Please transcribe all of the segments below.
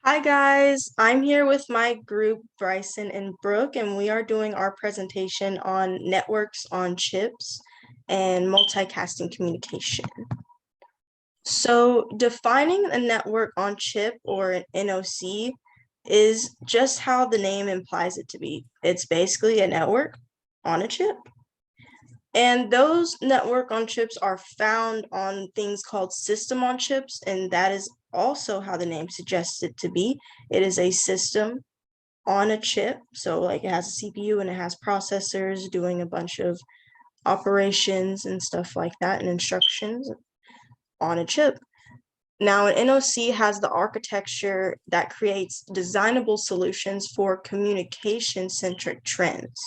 Hi guys, I'm here with my group, Bryson and Brooke, and we are doing our presentation on networks on chips and multicasting communication. So defining a network on chip or an NOC is just how the name implies it to be. It's basically a network on a chip. And those network on chips are found on things called system on chips, and that is also how the name suggests it to be. It is a system on a chip. So like it has a CPU and it has processors doing a bunch of operations and stuff like that and instructions on a chip. Now, an NOC has the architecture that creates designable solutions for communication-centric trends.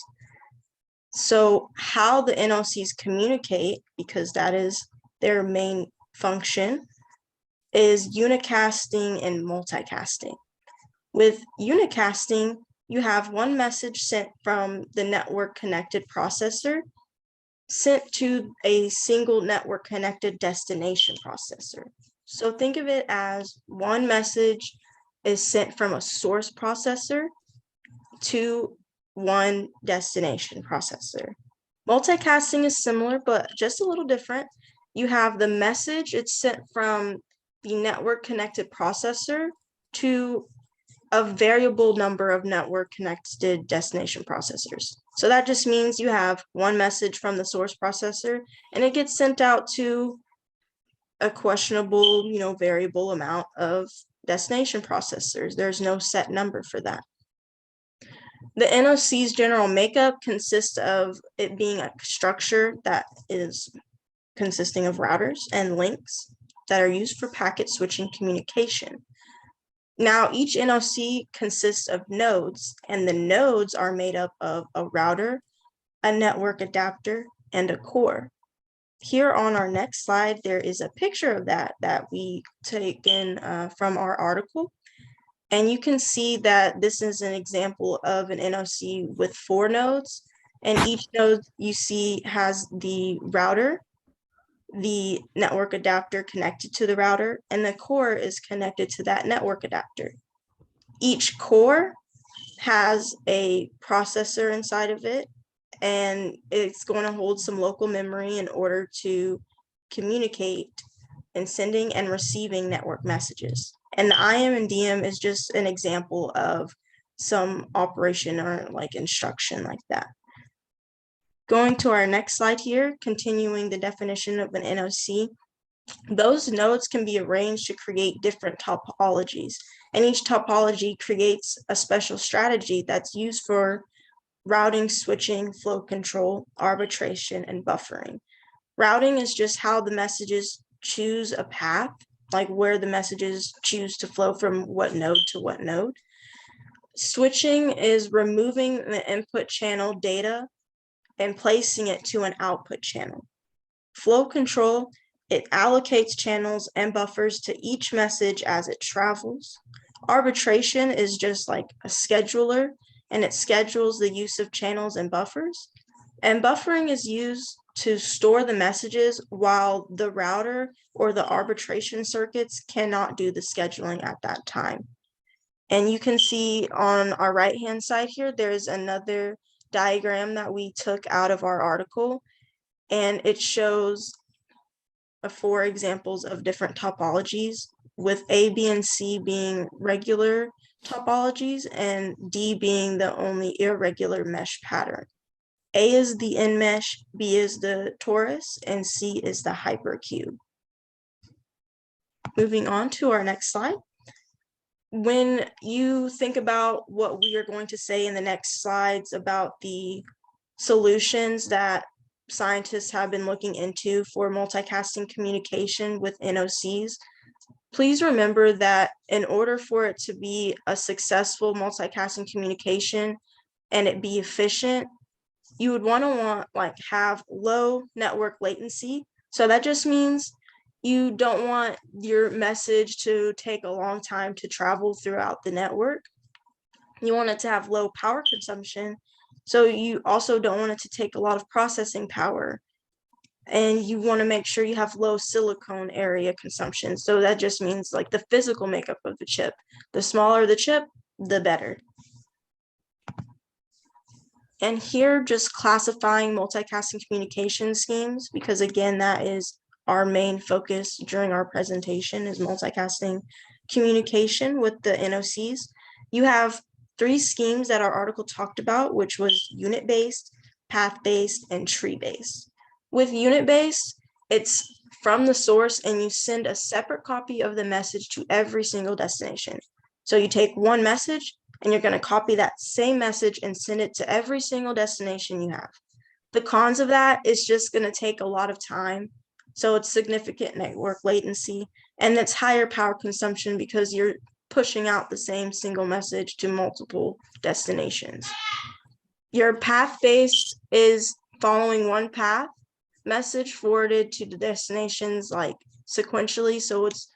So how the NOCs communicate, because that is their main function, is unicasting and multicasting. With unicasting, you have one message sent from the network connected processor sent to a single network connected destination processor. So think of it as one message is sent from a source processor to one destination processor. Multicasting is similar, but just a little different. You have the message, it's sent from the network connected processor to a variable number of network connected destination processors. So that just means you have one message from the source processor and it gets sent out to a questionable, variable amount of destination processors. There's no set number for that. The NOC's general makeup consists of it being a structure that is consisting of routers and links that are used for packet switching communication. Now, each NOC consists of nodes, and the nodes are made up of a router, a network adapter, and a core. Here on our next slide, there is a picture of that we taken from our article. And you can see that this is an example of an NOC with 4 nodes. And each node you see has the router, the network adapter connected to the router, and the core is connected to that network adapter. Each core has a processor inside of it, and it's going to hold some local memory in order to communicate in sending and receiving network messages. And the IM and DM is just an example of some operation or like instruction like that. Going to our next slide here, continuing the definition of an NOC, those nodes can be arranged to create different topologies, and each topology creates a special strategy that's used for routing, switching, flow control, arbitration, and buffering. Routing is just how the messages choose a path, like where the messages choose to flow from what node to what node. Switching is removing the input channel data and placing it to an output channel. Flow control, it allocates channels and buffers to each message as it travels. Arbitration is just like a scheduler, and it schedules the use of channels and buffers. And buffering is used to store the messages while the router or the arbitration circuits cannot do the scheduling at that time. And you can see on our right-hand side here, there's another diagram that we took out of our article, and it shows 4 examples of different topologies, with A, B, and C being regular topologies and D being the only irregular mesh pattern. A is the N-mesh, B is the torus, and C is the hypercube. Moving on to our next slide. When you think about what we are going to say in the next slides about the solutions that scientists have been looking into for multicasting communication with NOCs, please remember that in order for it to be a successful multicasting communication and it be efficient, you would want to have low network latency. So that just means you don't want your message to take a long time to travel throughout the network. You want it to have low power consumption. So you also don't want it to take a lot of processing power. and you want to make sure you have low silicon area consumption. So that just means like the physical makeup of the chip. The smaller the chip, the better. And here, just classifying multicasting communication schemes, because again, that is our main focus during our presentation is multicasting communication with the NOCs. You have 3 schemes that our article talked about, which was unit-based, path-based, and tree-based. With unit-based, it's from the source and you send a separate copy of the message to every single destination. So you take one message and you're going to copy that same message and send it to every single destination you have. The cons of that is just going to take a lot of time. So it's significant network latency, and it's higher power consumption because you're pushing out the same single message to multiple destinations. Your path-based is following one path, message forwarded to the destinations like sequentially. So it's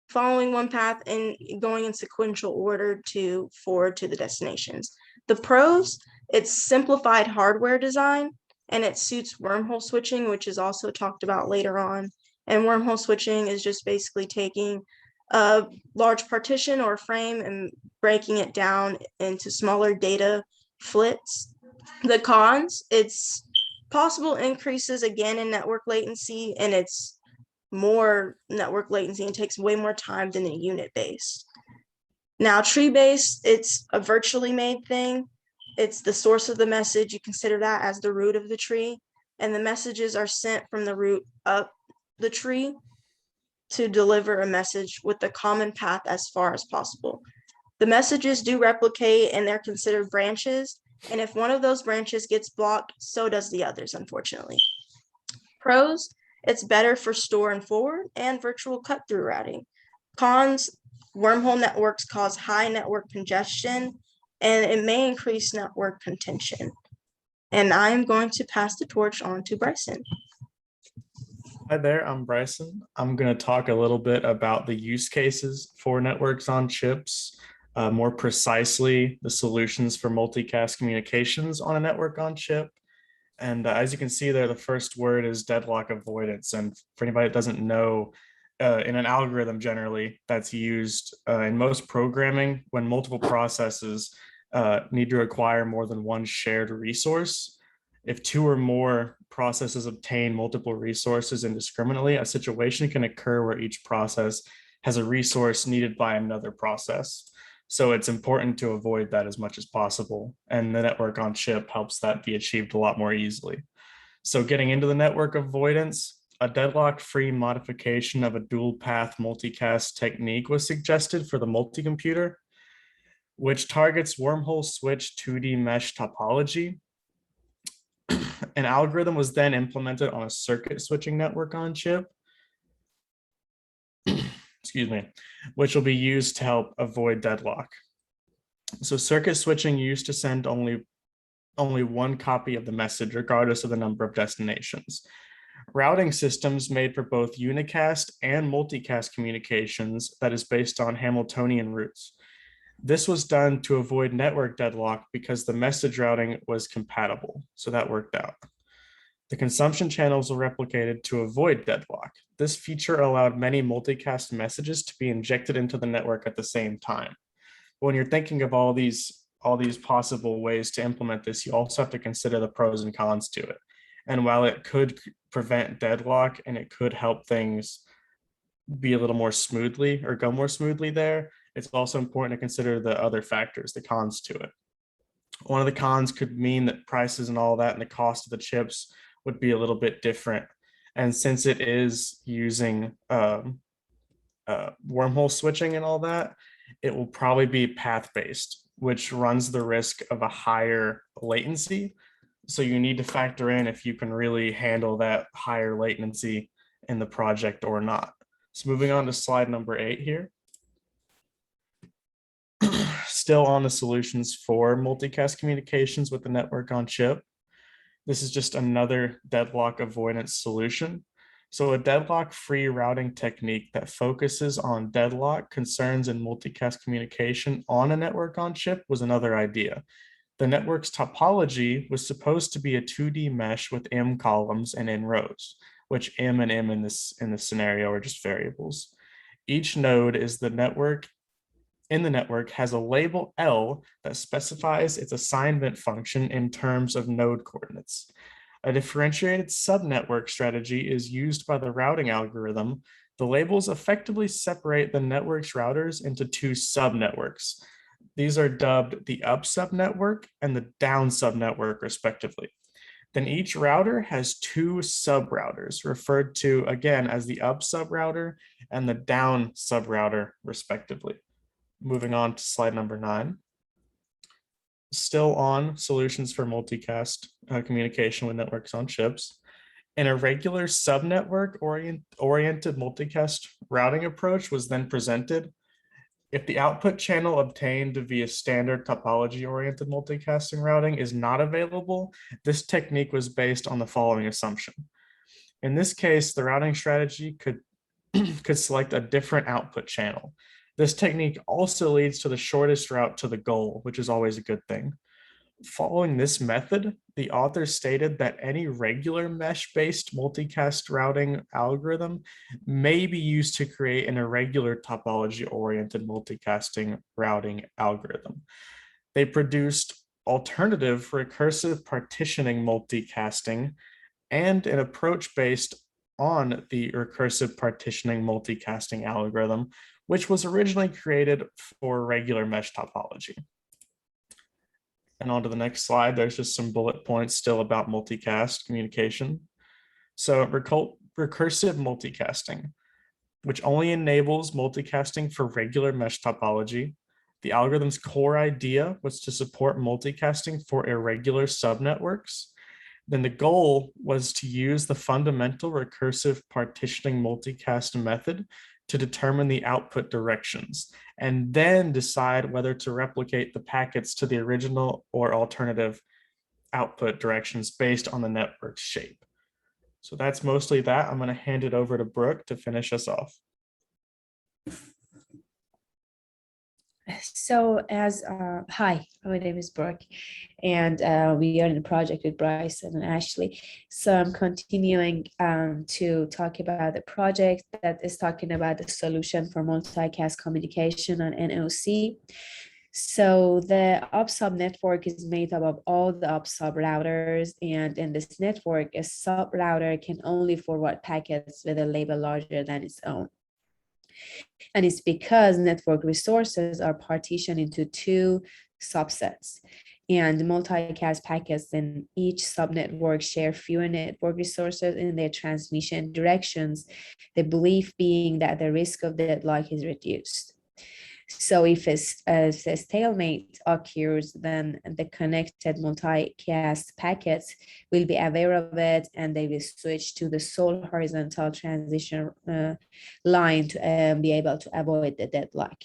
following one path and going in sequential order to forward to the destinations. The pros, it's simplified hardware design and it suits wormhole switching, which is also talked about later on. And wormhole switching is just basically taking a large partition or frame and breaking it down into smaller data flits. The cons, it's possible increases again in network latency, and it's more network latency and takes way more time than a unit based. Now, tree based, it's a virtually made thing. It's the source of the message. You consider that as the root of the tree, and the messages are sent from the root up the tree to deliver a message with the common path as far as possible. The messages do replicate and they're considered branches. And if one of those branches gets blocked, so does the others, unfortunately. Pros, it's better for store and forward and virtual cut-through routing. Cons, wormhole networks cause high network congestion and it may increase network contention. And I'm going to pass the torch on to Bryson. Hi there, I'm Bryson. I'm going to talk a little bit about the use cases for networks on chips, more precisely the solutions for multicast communications on a network on chip. And as you can see there, the first word is deadlock avoidance. And for anybody that doesn't know, in an algorithm generally that's used in most programming when multiple processes need to acquire more than one shared resource. If 2 or more processes obtain multiple resources indiscriminately, a situation can occur where each process has a resource needed by another process. So it's important to avoid that as much as possible. And the network on chip helps that be achieved a lot more easily. So getting into the network avoidance, a deadlock-free modification of a dual path multicast technique was suggested for the multicomputer, which targets wormhole switch 2D mesh topology. An algorithm was then implemented on a circuit switching network on chip, excuse me, which will be used to help avoid deadlock. So circuit switching used to send only one copy of the message, regardless of the number of destinations. Routing systems made for both unicast and multicast communications that is based on Hamiltonian routes. This was done to avoid network deadlock because the message routing was compatible, so that worked out. The consumption channels were replicated to avoid deadlock. This feature allowed many multicast messages to be injected into the network at the same time. When you're thinking of all these possible ways to implement this, you also have to consider the pros and cons to it. And while it could prevent deadlock and it could help things be a little more smoothly or go more smoothly there, it's also important to consider the other factors, the cons to it. One of the cons could mean that prices and all that and the cost of the chips would be a little bit different. And since it is using wormhole switching and all that, it will probably be path-based, which runs the risk of a higher latency. So you need to factor in if you can really handle that higher latency in the project or not. So moving on to slide number 8 here. Still on the solutions for multicast communications with the network on chip. This is just another deadlock avoidance solution. So a deadlock-free routing technique that focuses on deadlock concerns in multicast communication on a network on chip was another idea. The network's topology was supposed to be a 2D mesh with M columns and N rows, which M and M in this scenario are just variables. Each node is the network in the network has a label L that specifies its assignment function in terms of node coordinates. A differentiated subnetwork strategy is used by the routing algorithm. The labels effectively separate the network's routers into two subnetworks. These are dubbed the up subnetwork and the down subnetwork, respectively. Then each router has two subrouters, referred to again as the up subrouter and the down subrouter, respectively. Moving on to slide number 9. Still on solutions for multicast communication with networks on chips. An irregular subnetwork oriented multicast routing approach was then presented. If the output channel obtained via standard topology-oriented multicasting routing is not available, this technique was based on the following assumption. In this case, the routing strategy could select a different output channel. This technique also leads to the shortest route to the goal, which is always a good thing. Following this method, the author stated that any regular mesh-based multicast routing algorithm may be used to create an irregular topology-oriented multicasting routing algorithm. They produced alternative recursive partitioning multicasting and an approach based on the recursive partitioning multicasting algorithm, which was originally created for regular mesh topology. And on to the next slide, there's just some bullet points still about multicast communication. So recursive multicasting, which only enables multicasting for regular mesh topology. The algorithm's core idea was to support multicasting for irregular subnetworks. Then the goal was to use the fundamental recursive partitioning multicast method to determine the output directions, and then decide whether to replicate the packets to the original or alternative output directions based on the network's shape. So that's mostly that. I'm going to hand it over to Brooke to finish us off. So hi, my name is Brooke, and we are in a project with Bryson and Ashlee. So I'm continuing to talk about the project that is talking about the solution for multicast communication on NOC. So the up-sub network is made up of all the up-sub routers, and in this network, a sub-router can only forward packets with a label larger than its own. And it's because network resources are partitioned into two subsets, and multicast packets in each subnetwork share fewer network resources in their transmission directions, the belief being that the risk of deadlock is reduced. So if a stalemate occurs, then the connected multicast packets will be aware of it, and they will switch to the sole horizontal transition line to be able to avoid the deadlock.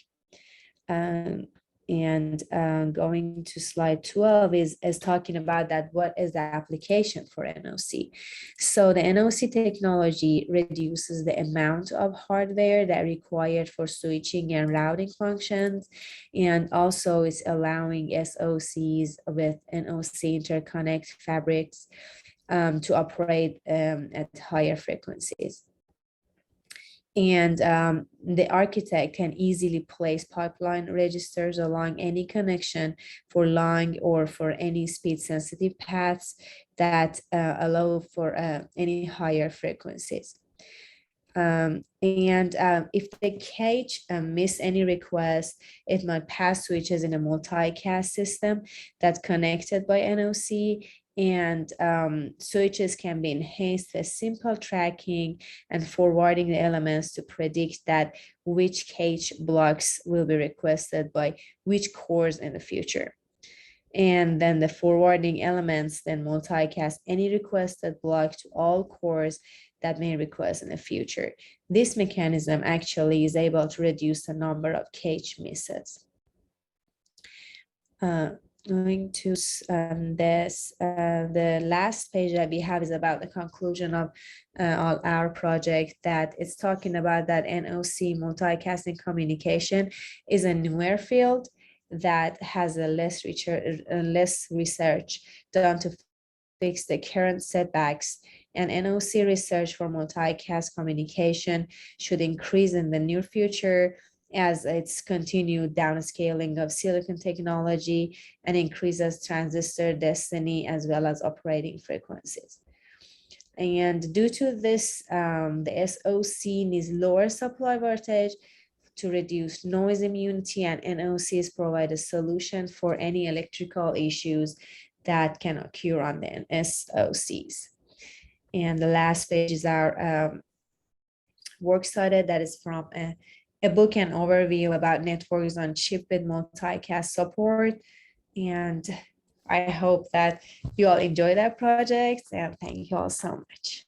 Going to slide 12 is talking about that. What is the application for NOC? So the NOC technology reduces the amount of hardware that required for switching and routing functions, and also is allowing SOCs with NOC interconnect fabrics to operate at higher frequencies. And the architect can easily place pipeline registers along any connection for long or for any speed sensitive paths that allow for any higher frequencies. If the cage miss any request, it might pass switches in a multicast system that's connected by NOC, and switches can be enhanced with simple tracking and forwarding the elements to predict that which cage blocks will be requested by which cores in the future. And then the forwarding elements then multicast any requested block to all cores that may request in the future. This mechanism actually is able to reduce the number of cage misses. Going to the last page that we have is about the conclusion of all our project, that it's talking about that NOC multicasting communication is a newer field that has a less research done to fix the current setbacks, and NOC research for multicast communication should increase in the near future as it's continued downscaling of silicon technology and increases transistor density as well as operating frequencies. And due to this, the SOC needs lower supply voltage to reduce noise immunity, and NOCs provide a solution for any electrical issues that can occur on the SOCs. And the last page is our work study that is from a book and overview about networks on chip with multicast support. And I hope that you all enjoy that project, and thank you all so much.